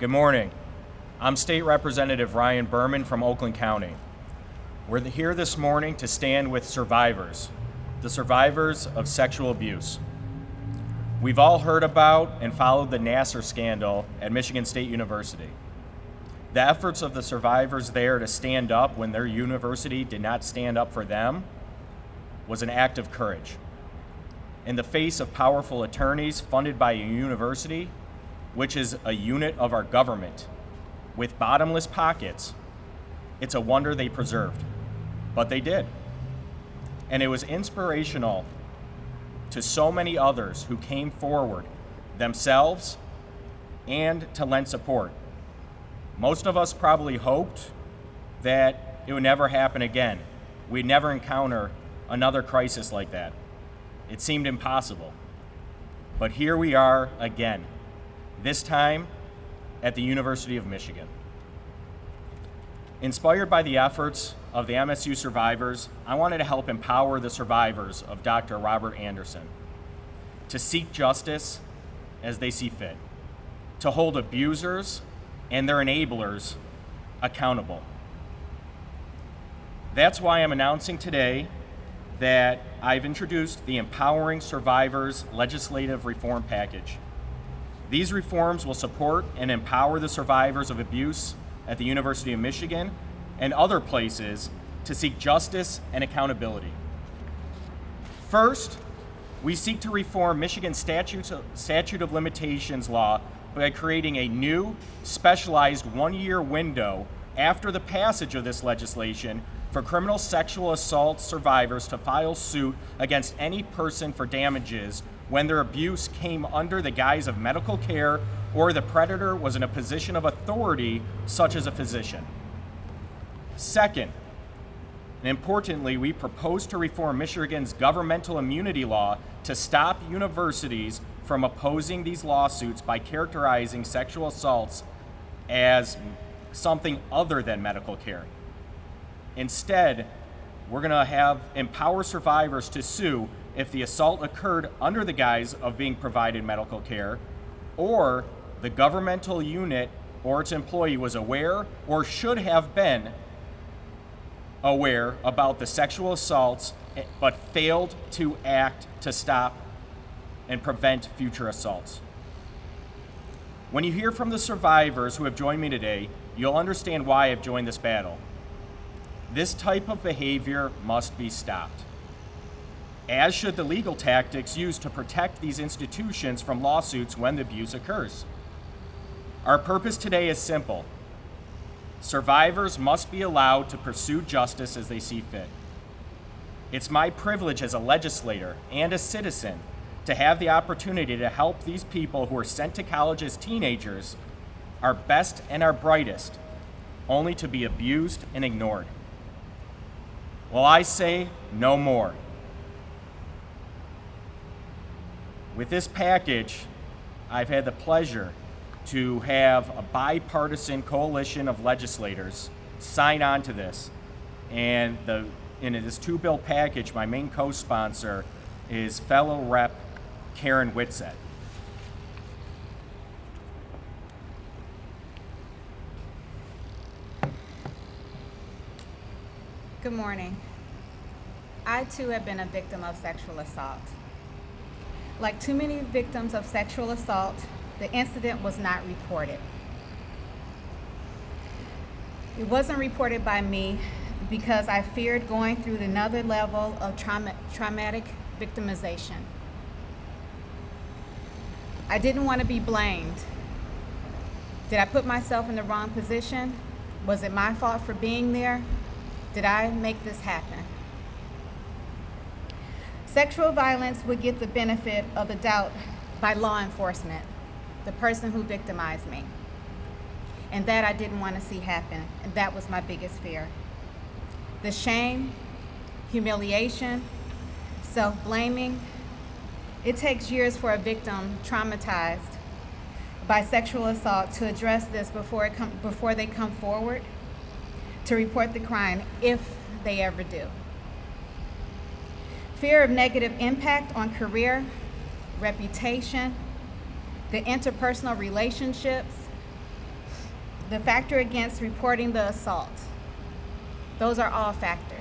Good morning. I'm State Representative Ryan Berman from Oakland County. We're here this morning to stand with survivors, the survivors of sexual abuse. We've all heard about and followed the Nassar scandal at Michigan State University. The efforts of the survivors there to stand up when their university did not stand up for them was an act of courage. In the face of powerful attorneys funded by a university, which is a unit of our government, with bottomless pockets, it's a wonder they preserved. But they did. And it was inspirational to so many others who came forward themselves and to lend support. Most of us probably hoped that it would never happen again. We'd never encounter another crisis like that. It seemed impossible. But here we are again, this time at the University of Michigan. Inspired by the efforts of the MSU survivors, I wanted to help empower the survivors of Dr. Robert Anderson to seek justice as they see fit, to hold abusers and their enablers accountable. That's why I'm announcing today that I've introduced the Empowering Survivors Legislative Reform Package. These reforms will support and empower the survivors of abuse at the University of Michigan and other places to seek justice and accountability. First, we seek to reform Michigan's statute of limitations law by creating a new, specialized one-year window after the passage of this legislation for criminal sexual assault survivors to file suit against any person for damages when their abuse came under the guise of medical care or the predator was in a position of authority, such as a physician. Second, and importantly, we propose to reform Michigan's governmental immunity law to stop universities from opposing these lawsuits by characterizing sexual assaults as something other than medical care. Instead, we're going to empower survivors to sue if the assault occurred under the guise of being provided medical care, or the governmental unit or its employee was aware or should have been aware about the sexual assaults but failed to act to stop and prevent future assaults. When you hear from the survivors who have joined me today, you'll understand why I've joined this battle. This type of behavior must be stopped, as should the legal tactics used to protect these institutions from lawsuits when the abuse occurs. Our purpose today is simple. Survivors must be allowed to pursue justice as they see fit. It's my privilege as a legislator and a citizen to have the opportunity to help these people who are sent to college as teenagers, our best and our brightest, only to be abused and ignored. Well, I say no more. With this package, I've had the pleasure to have a bipartisan coalition of legislators sign on to this. And in this two-bill package, my main co-sponsor is fellow Rep. Karen Whitsett. Good morning. I too have been a victim of sexual assault. Like too many victims of sexual assault, the incident was not reported. It wasn't reported by me because I feared going through another level of traumatic victimization. I didn't want to be blamed. Did I put myself in the wrong position? Was it my fault for being there? Did I make this happen? Sexual violence would get the benefit of the doubt by law enforcement, the person who victimized me. And that I didn't want to see happen, and that was my biggest fear. The shame, humiliation, self-blaming. It takes years for a victim traumatized by sexual assault to address this before they come forward to report the crime, if they ever do. Fear of negative impact on career, reputation, the interpersonal relationships, the factor against reporting the assault. Those are all factors.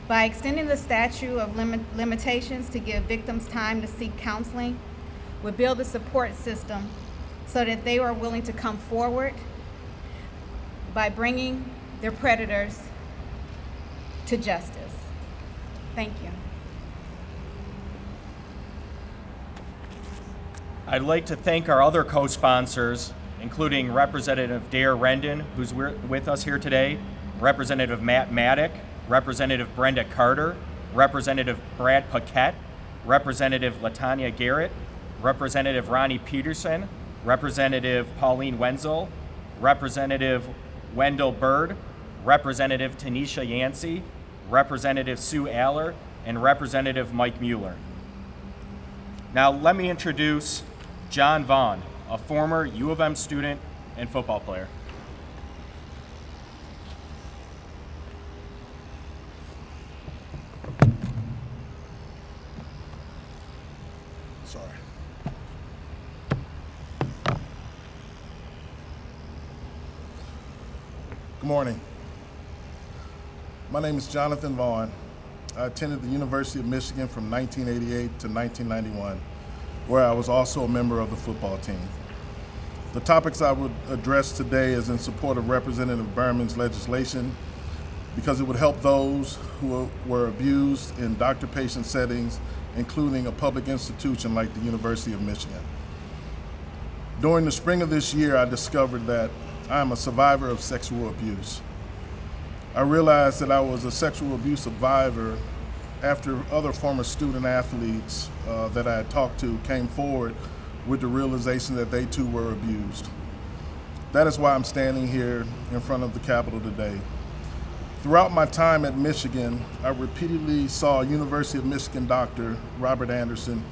By extending the statute of limitations to give victims time to seek counseling, we build a support system so that they are willing to come forward by bringing their predators to justice. Thank you. I'd like to thank our other co-sponsors, including Representative Dare Rendon, who's with us here today, Representative Matt Maddock, Representative Brenda Carter, Representative Brad Paquette, Representative Latanya Garrett, Representative Ronnie Peterson, Representative Pauline Wenzel, Representative Wendell Bird, Representative Tanisha Yancey, Representative Sue Aller, and Representative Mike Mueller. Now let me introduce John Vaughn, a former U of M student and football player. Sorry. Good morning. My name is Jonathan Vaughn. I attended the University of Michigan from 1988 to 1991, where I was also a member of the football team. The topics I would address today is in support of Representative Berman's legislation because it would help those who were abused in doctor-patient settings, including a public institution like the University of Michigan. During the spring of this year, I discovered that I am a survivor of sexual abuse. I realized that I was a sexual abuse survivor after other former student athletes that I had talked to came forward with the realization that they too were abused. That is why I'm standing here in front of the Capitol today. Throughout my time at Michigan, I repeatedly saw University of Michigan Dr. Robert Anderson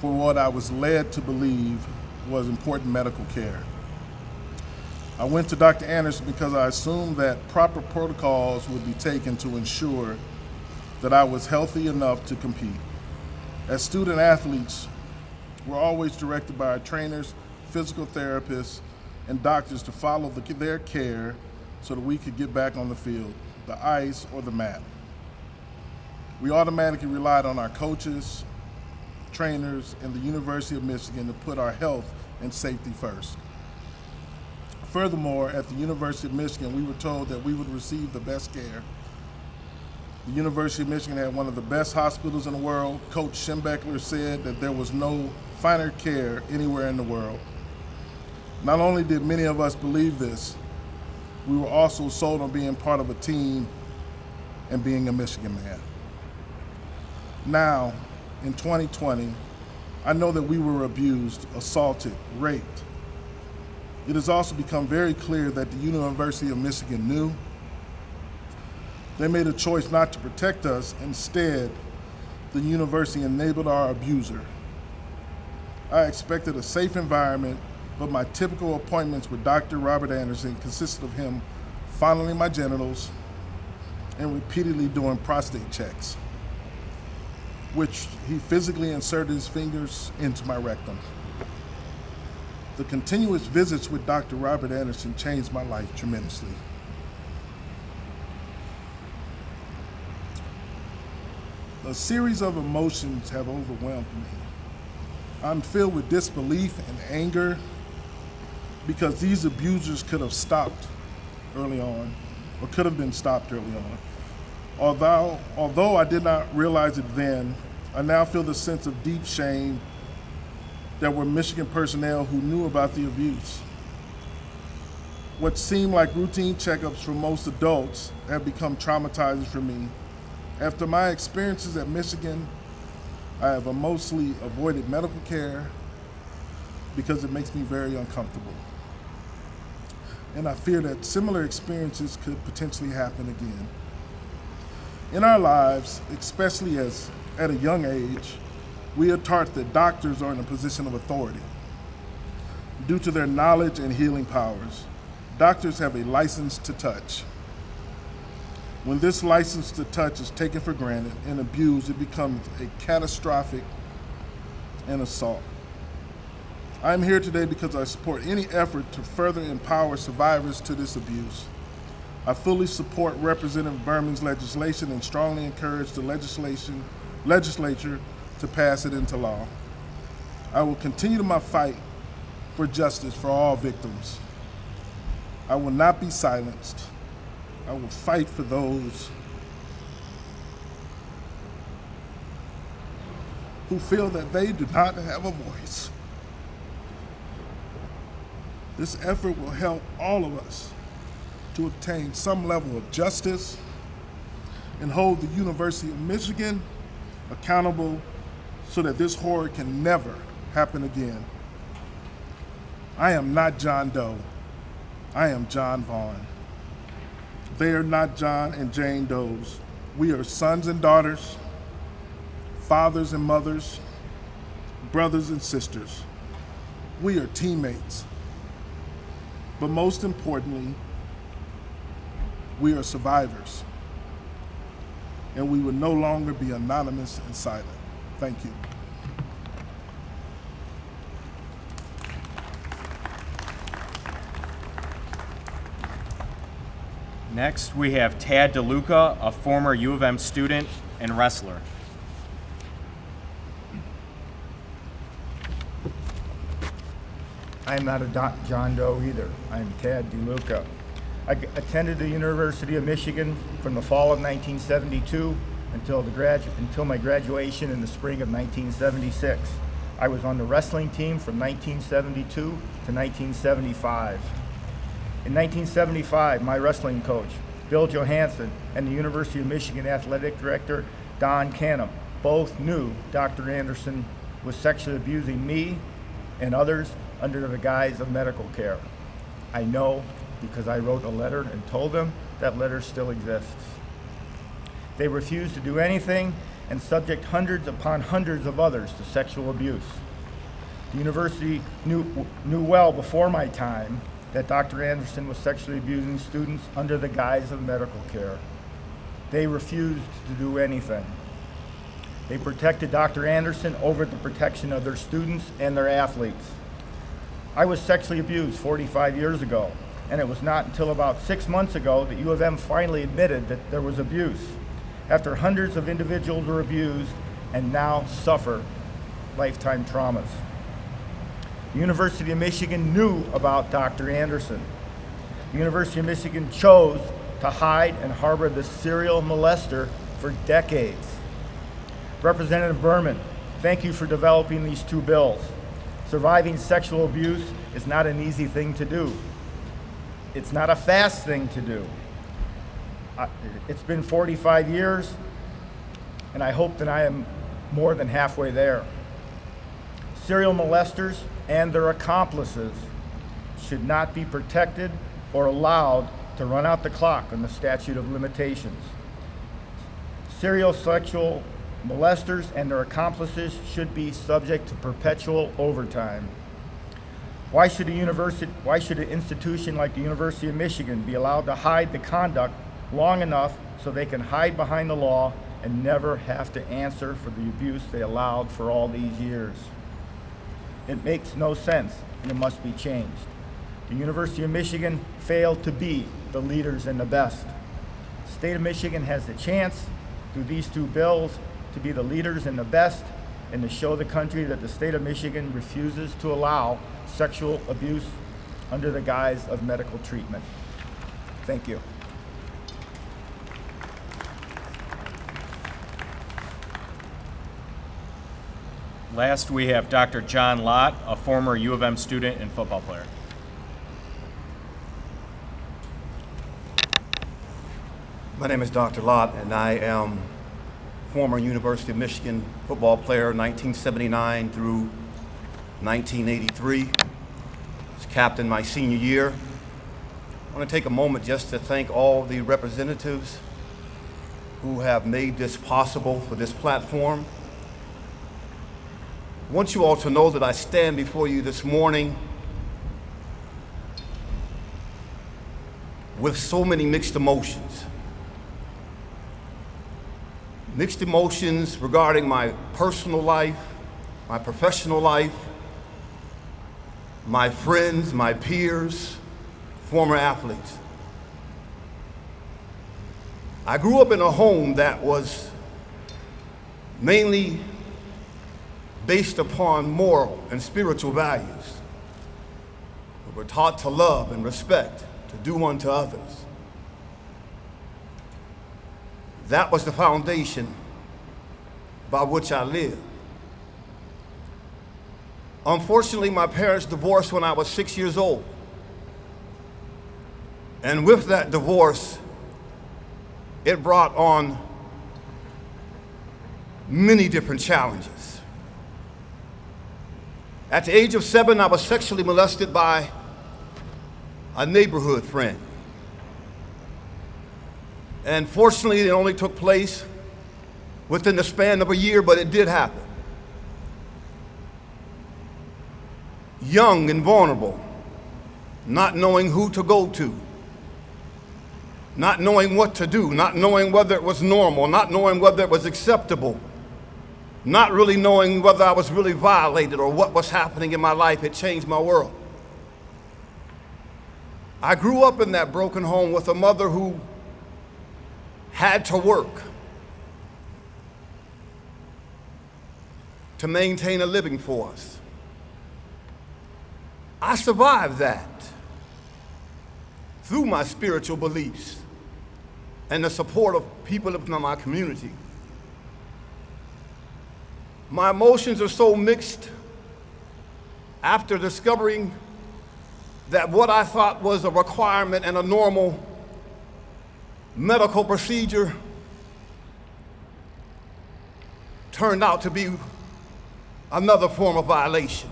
for what I was led to believe was important medical care. I went to Dr. Anderson because I assumed that proper protocols would be taken to ensure that I was healthy enough to compete. As student athletes, we're always directed by our trainers, physical therapists, and doctors to follow their care so that we could get back on the field, the ice or the mat. We automatically relied on our coaches, trainers, and the University of Michigan to put our health and safety first. Furthermore, at the University of Michigan, we were told that we would receive the best care. The University of Michigan had one of the best hospitals in the world. Coach Schembeckler said that there was no finer care anywhere in the world. Not only did many of us believe this, we were also sold on being part of a team and being a Michigan man. Now, in 2020, I know that we were abused, assaulted, raped. It has also become very clear that the University of Michigan knew. They made a choice not to protect us. Instead, the university enabled our abuser. I expected a safe environment, but my typical appointments with Dr. Robert Anderson consisted of him fondling my genitals and repeatedly doing prostate checks, which he physically inserted his fingers into my rectum. The continuous visits with Dr. Robert Anderson changed my life tremendously. A series of emotions have overwhelmed me. I'm filled with disbelief and anger because these abusers could have stopped early on, or could have been stopped early on. Although I did not realize it then, I now feel the sense of deep shame that were Michigan personnel who knew about the abuse. What seemed like routine checkups for most adults have become traumatizing for me. After my experiences at Michigan, I have mostly avoided medical care because it makes me very uncomfortable. And I fear that similar experiences could potentially happen again. In our lives, especially at a young age, we are taught that doctors are in a position of authority. Due to their knowledge and healing powers, doctors have a license to touch. When this license to touch is taken for granted and abused, it becomes a catastrophic and assault. I'm here today because I support any effort to further empower survivors to this abuse. I fully support Representative Berman's legislation and strongly encourage the legislature to pass it into law. I will continue my fight for justice for all victims. I will not be silenced. I will fight for those who feel that they do not have a voice. This effort will help all of us to obtain some level of justice and hold the University of Michigan accountable so that this horror can never happen again. I am not John Doe. I am John Vaughn. They are not John and Jane Does. We are sons and daughters, fathers and mothers, brothers and sisters. We are teammates. But most importantly, we are survivors. And we will no longer be anonymous and silent. Thank you. Next, we have Tad DeLuca, a former U of M student and wrestler. I'm not a John Doe either. I'm Tad DeLuca. I attended the University of Michigan from the fall of 1972 until my graduation in the spring of 1976. I was on the wrestling team from 1972 to 1975. In 1975, my wrestling coach, Bill Johansson, and the University of Michigan athletic director, Don Canham, both knew Dr. Anderson was sexually abusing me and others under the guise of medical care. I know because I wrote a letter and told them that letter still exists. They refused to do anything and subject hundreds upon hundreds of others to sexual abuse. The university knew well before my time that Dr. Anderson was sexually abusing students under the guise of medical care. They refused to do anything. They protected Dr. Anderson over the protection of their students and their athletes. I was sexually abused 45 years ago, and it was not until about 6 months ago that U of M finally admitted that there was abuse, after hundreds of individuals were abused and now suffer lifetime traumas. The University of Michigan knew about Dr. Anderson. The University of Michigan chose to hide and harbor this serial molester for decades. Representative Berman, thank you for developing these two bills. Surviving sexual abuse is not an easy thing to do. It's not a fast thing to do. It's been 45 years, and I hope that I am more than halfway there. Serial molesters and their accomplices should not be protected or allowed to run out the clock on the statute of limitations. Serial sexual molesters and their accomplices should be subject to perpetual overtime. Why should an institution like the University of Michigan be allowed to hide the conduct long enough so they can hide behind the law and never have to answer for the abuse they allowed for all these years? It makes no sense, and it must be changed. The University of Michigan failed to be the leaders and the best. The state of Michigan has the chance through these two bills to be the leaders and the best, and to show the country that the state of Michigan refuses to allow sexual abuse under the guise of medical treatment. Thank you. Last, we have Dr. John Lott, a former U of M student and football player. My name is Dr. Lott, and I am former University of Michigan football player, 1979 through 1983. I was captain my senior year. I want to take a moment just to thank all the representatives who have made this possible for this platform. I want you all to know that I stand before you this morning with so many mixed emotions. Mixed emotions regarding my personal life, my professional life, my friends, my peers, former athletes. I grew up in a home that was mainly based upon moral and spiritual values. We were taught to love and respect, to do unto others. That was the foundation by which I lived. Unfortunately, my parents divorced when I was 6 years old. And with that divorce, it brought on many different challenges. At the age of 7, I was sexually molested by a neighborhood friend. And fortunately, it only took place within the span of a year, but it did happen. Young and vulnerable, not knowing who to go to, not knowing what to do, not knowing whether it was normal, not knowing whether it was acceptable, not really knowing whether I was really violated or what was happening in my life. It changed my world. I grew up in that broken home with a mother who had to work to maintain a living for us. I survived that through my spiritual beliefs and the support of people in my community. My emotions are so mixed after discovering that what I thought was a requirement and a normal medical procedure turned out to be another form of violation.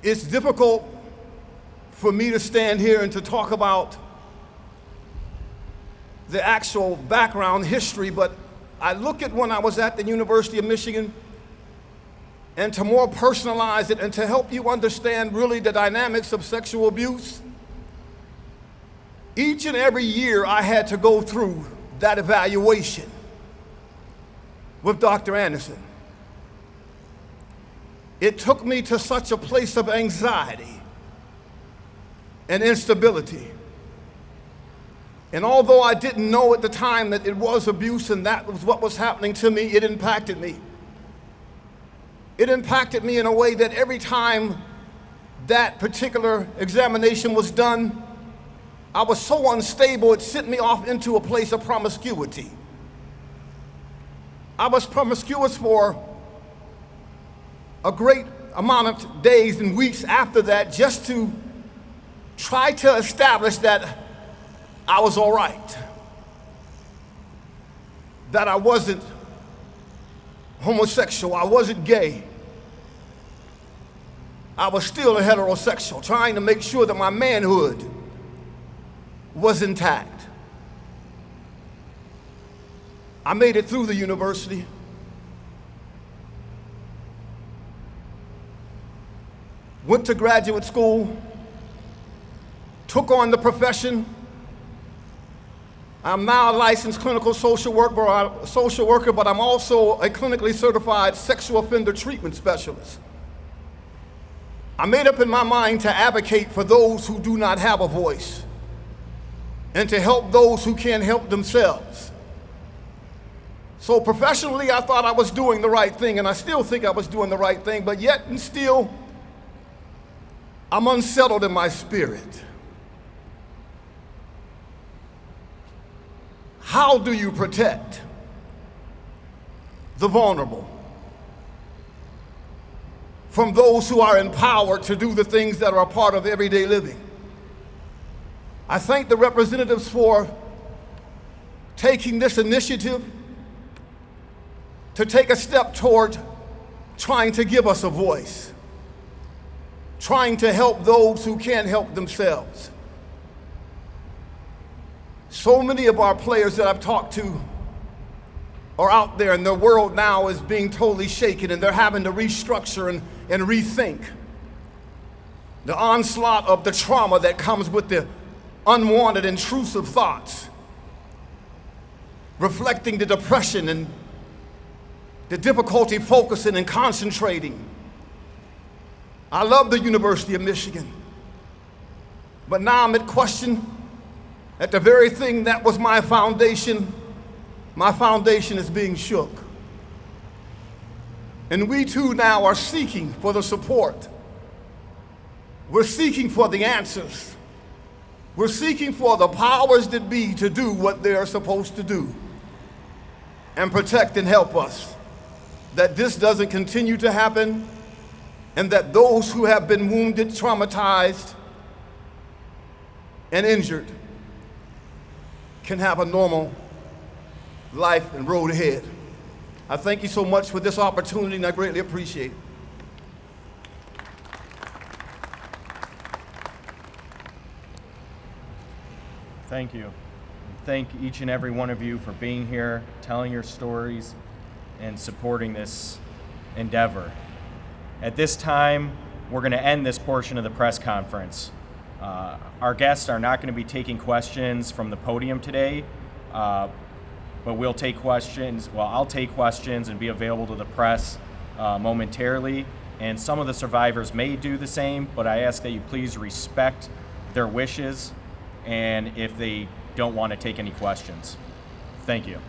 It's difficult for me to stand here and to talk about the actual background history, but I look at when I was at the University of Michigan and to more personalize it and to help you understand really the dynamics of sexual abuse. Each and every year I had to go through that evaluation with Dr. Anderson. It took me to such a place of anxiety and instability. And although I didn't know at the time that it was abuse and that was what was happening to me, it impacted me. It impacted me in a way that every time that particular examination was done, I was so unstable, it sent me off into a place of promiscuity. I was promiscuous for a great amount of days and weeks after that, just to try to establish that I was all right, that I wasn't homosexual, I wasn't gay. I was still a heterosexual, trying to make sure that my manhood was intact. I made it through the university. Went to graduate school, took on the profession. I'm now a licensed clinical social worker, but I'm also a clinically certified sexual offender treatment specialist. I made up in my mind to advocate for those who do not have a voice and to help those who can't help themselves. So professionally, I thought I was doing the right thing, and I still think I was doing the right thing, but yet and still, I'm unsettled in my spirit. How do you protect the vulnerable from those who are empowered to do the things that are a part of everyday living? I thank the representatives for taking this initiative to take a step toward trying to give us a voice, trying to help those who can't help themselves. So many of our players that I've talked to are out there, and their world now is being totally shaken, and they're having to restructure and rethink the onslaught of the trauma that comes with the unwanted, intrusive thoughts, reflecting the depression and the difficulty focusing and concentrating. I love the University of Michigan, but now I'm at question at the very thing that was my foundation. My foundation is being shook. And we too now are seeking for the support. We're seeking for the answers. We're seeking for the powers that be to do what they're supposed to do and protect and help us, that this doesn't continue to happen, and that those who have been wounded, traumatized, and injured can have a normal life and road ahead. I thank you so much for this opportunity, and I greatly appreciate it. Thank you. Thank each and every one of you for being here, telling your stories, and supporting this endeavor. At this time, we're going to end this portion of the press conference. Our guests are not going to be taking questions from the podium today, but we'll take questions. Well, I'll take questions and be available to the press momentarily. And some of the survivors may do the same, but I ask that you please respect their wishes and if they don't want to take any questions. Thank you.